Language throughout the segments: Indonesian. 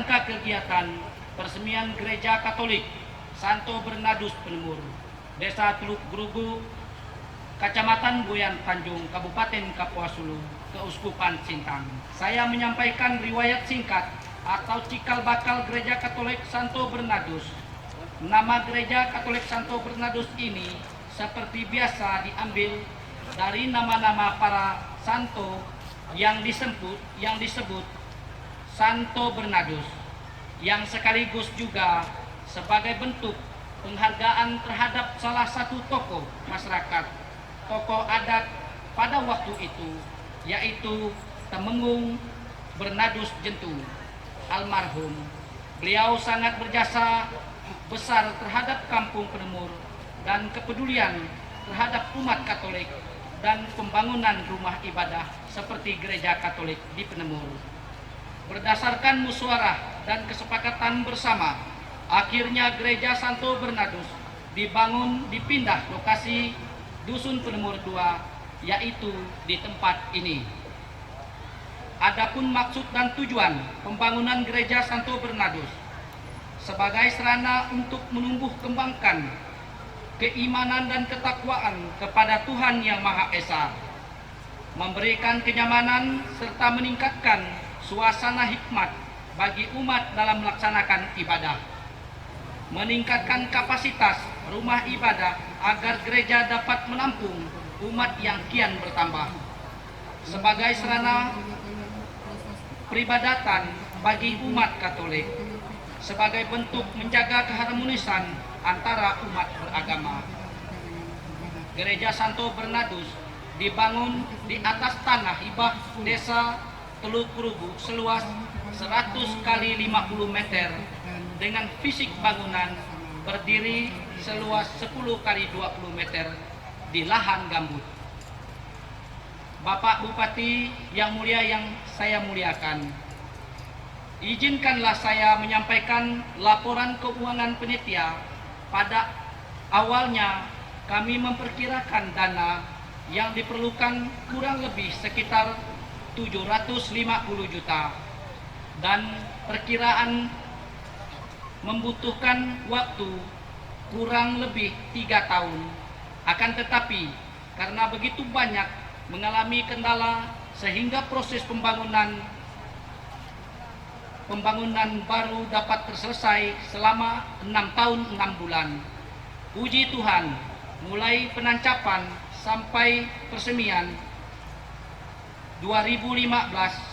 rangka kegiatan peresmian Gereja Katolik Santo Bernardus Penemur, Desa Teluk Grugu, Kecamatan Boyan Tanjung, Kabupaten Kapuas Hulu, Keuskupan Sintang. Saya menyampaikan riwayat singkat atau cikal bakal Gereja Katolik Santo Bernardus. Nama Gereja Katolik Santo Bernardus ini seperti biasa diambil dari nama-nama para santo yang disebut Santo Bernardus, yang sekaligus juga sebagai bentuk penghargaan terhadap salah satu tokoh masyarakat, tokoh adat pada waktu itu, yaitu Temenggung Bernardus Jentu almarhum. Beliau sangat berjasa besar terhadap kampung Penemur dan kepedulian terhadap umat Katolik dan pembangunan rumah ibadah seperti Gereja Katolik di Penemur. Berdasarkan musyawarah dan kesepakatan bersama, akhirnya Gereja Santo Bernardus dipindah lokasi Dusun Penemur 2, yaitu di tempat ini. Adapun maksud dan tujuan pembangunan Gereja Santo Bernardus sebagai sarana untuk menumbuh kembangkan keimanan dan ketakwaan kepada Tuhan Yang Maha Esa, memberikan kenyamanan serta meningkatkan suasana hikmat bagi umat dalam melaksanakan ibadah, meningkatkan kapasitas rumah ibadah agar gereja dapat menampung umat yang kian bertambah, sebagai sarana peribadatan bagi umat Katolik, sebagai bentuk menjaga keharmonisan antara umat beragama. Gereja Santo Bernardus dibangun di atas tanah hibah Desa Teluk Grugu seluas 100 kali 50 meter dengan fisik bangunan berdiri seluas 10 kali 20 meter di lahan gambut. Bapak Bupati yang mulia yang saya muliakan, izinkanlah saya menyampaikan laporan keuangan panitia. Pada awalnya kami memperkirakan dana yang diperlukan kurang lebih sekitar 750 juta dan perkiraan membutuhkan waktu kurang lebih 3 tahun. Akan tetapi karena begitu banyak mengalami kendala sehingga proses pembangunan baru dapat terselesai selama 6 tahun 6 bulan. Puji Tuhan, mulai penancapan sampai persemian 2015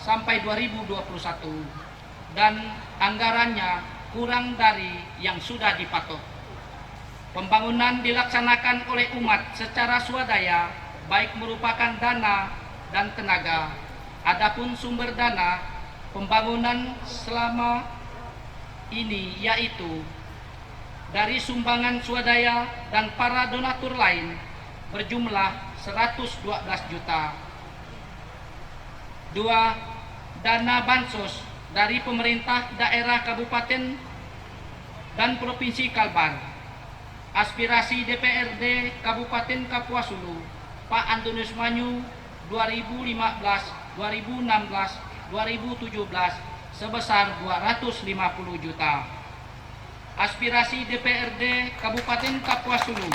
sampai 2021 dan anggarannya kurang dari yang sudah dipatok. Pembangunan dilaksanakan oleh umat secara swadaya, baik merupakan dana dan tenaga. Adapun sumber dana pembangunan selama ini yaitu dari sumbangan swadaya dan para donatur lain berjumlah 112 juta. 2. Dana bansos dari pemerintah daerah kabupaten dan provinsi Kalbar. Aspirasi DPRD Kabupaten Kapuas Hulu Pak Antonius Manyu 2015, 2016, 2017 sebesar 250 juta. Aspirasi DPRD Kabupaten Kapuas Hulu.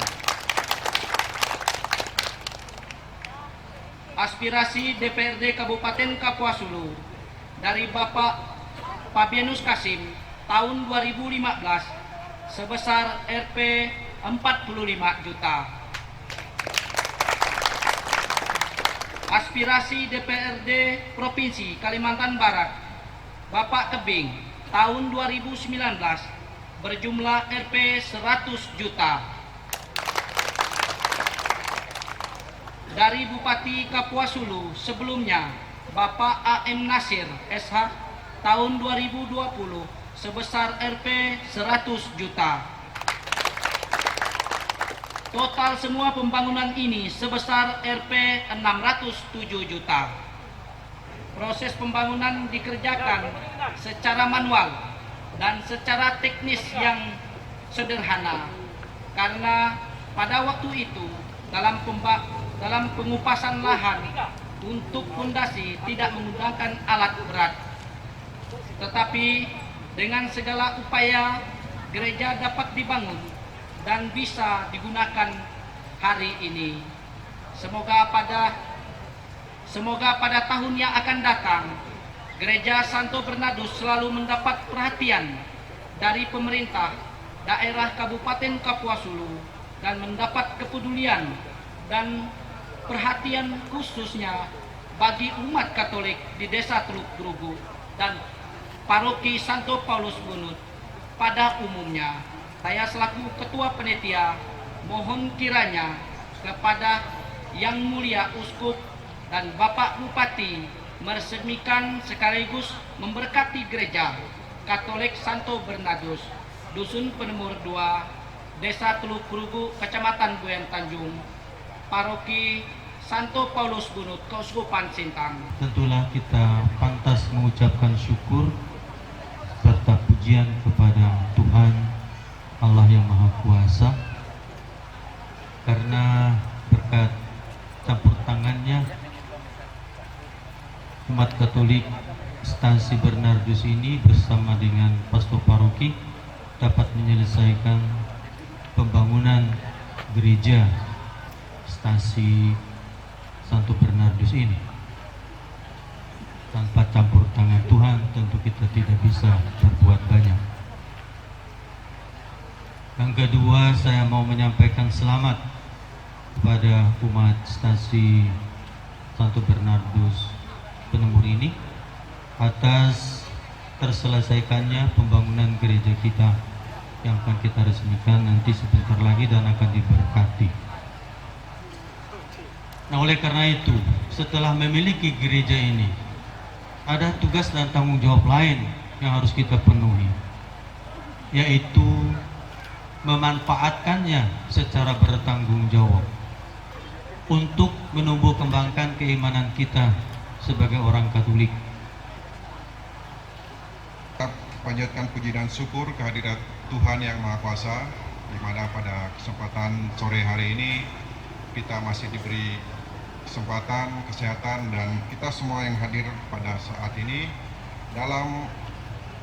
Aspirasi DPRD Kabupaten Kapuas Hulu dari Bapak Fabianus Kasim tahun 2015 sebesar Rp 45 juta. Aspirasi DPRD Provinsi Kalimantan Barat Bapak Tebing tahun 2019 berjumlah Rp 100 juta. Dari Bupati Kapuas Hulu sebelumnya Bapak AM Nasir SH tahun 2020 sebesar Rp 100 juta. Total semua pembangunan ini sebesar Rp 607 juta. Proses pembangunan dikerjakan secara manual dan secara teknis yang sederhana karena pada waktu itu dalam pengupasan lahan untuk fondasi tidak menggunakan alat berat, tetapi dengan segala upaya gereja dapat dibangun dan bisa digunakan hari ini. Semoga pada tahun yang akan datang, Gereja Santo Bernardus selalu mendapat perhatian dari pemerintah daerah Kabupaten Kapuas Hulu dan mendapat kepedulian dan perhatian khususnya bagi umat Katolik di Desa Teluk Grugu dan Paroki Santo Paulus Bunut pada umumnya. Saya selaku Ketua Panitia mohon kiranya kepada Yang Mulia Uskup dan Bapak Bupati meresmikan sekaligus memberkati Gereja Katolik Santo Bernardus, Dusun Penemur 2, Desa Teluk Grugu, Kecamatan Buyan Tanjung, Paroki Santo Paulus Bunut, Keuskupan Sintang. Tentulah kita pantas mengucapkan syukur serta pujian kepada Tuhan Allah yang Maha Kuasa, karena berkat campur tangannya umat Katolik Stansi Bernardus ini bersama dengan pastor paroki dapat menyelesaikan pembangunan gereja Stansi Santo Bernardus ini. Tanpa campur tangan Tuhan tentu kita tidak bisa berbuat banyak. Yang kedua, saya mau menyampaikan selamat kepada umat Stansi Santo Bernardus Penemur ini atas terselesaikannya pembangunan gereja kita yang akan kita resmikan nanti sebentar lagi dan akan diberkati. Nah, oleh karena itu, setelah memiliki gereja ini, ada tugas dan tanggung jawab lain yang harus kita penuhi, yaitu memanfaatkannya secara bertanggung jawab untuk menumbuh kembangkan keimanan kita sebagai orang Katolik. Panjatkan puji dan syukur kehadirat Tuhan yang Maha Kuasa, di mana pada kesempatan sore hari ini kita masih diberi kesempatan, kesehatan, dan kita semua yang hadir pada saat ini dalam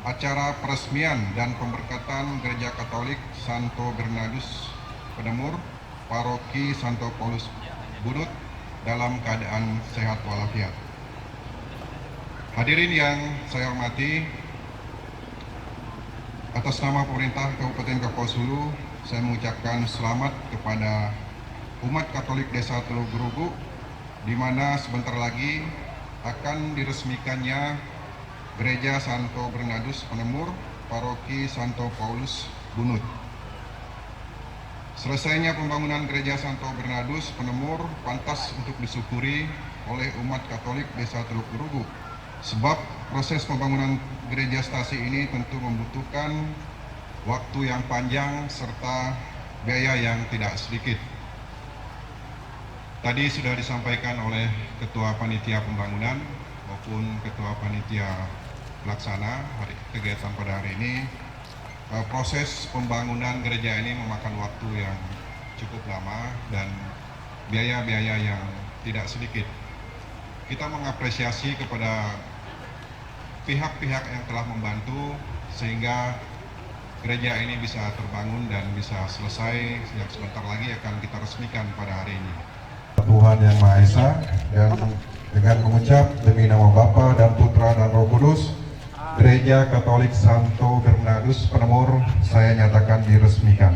acara peresmian dan pemberkatan Gereja Katolik Santo Bernardus Penemur, Paroki Santo Paulus Bunut dalam keadaan sehat walafiat. Hadirin yang saya hormati, atas nama pemerintah Kabupaten Kapuas Hulu, saya mengucapkan selamat kepada umat Katolik Desa Teluk Grugu, di mana sebentar lagi akan diresmikannya Gereja Santo Bernardus Penemur, Paroki Santo Paulus Bunut. Selesainya pembangunan Gereja Santo Bernardus Penemur pantas untuk disyukuri oleh umat Katolik Desa Teluk Grugu, sebab proses pembangunan gereja stasi ini tentu membutuhkan waktu yang panjang serta biaya yang tidak sedikit. Tadi sudah disampaikan oleh Ketua Panitia Pembangunan maupun Ketua Panitia Pelaksana kegiatan pada hari ini, proses pembangunan gereja ini memakan waktu yang cukup lama dan biaya-biaya yang tidak sedikit. Kita mengapresiasi kepada pihak-pihak yang telah membantu sehingga gereja ini bisa terbangun dan bisa selesai yang sebentar lagi akan kita resmikan pada hari ini. Tuhan yang Maha Esa, dan dengan mengucap demi nama Bapa dan Putra dan Roh Kudus, Gereja Katolik Santo Bernardus Penemur saya nyatakan diresmikan.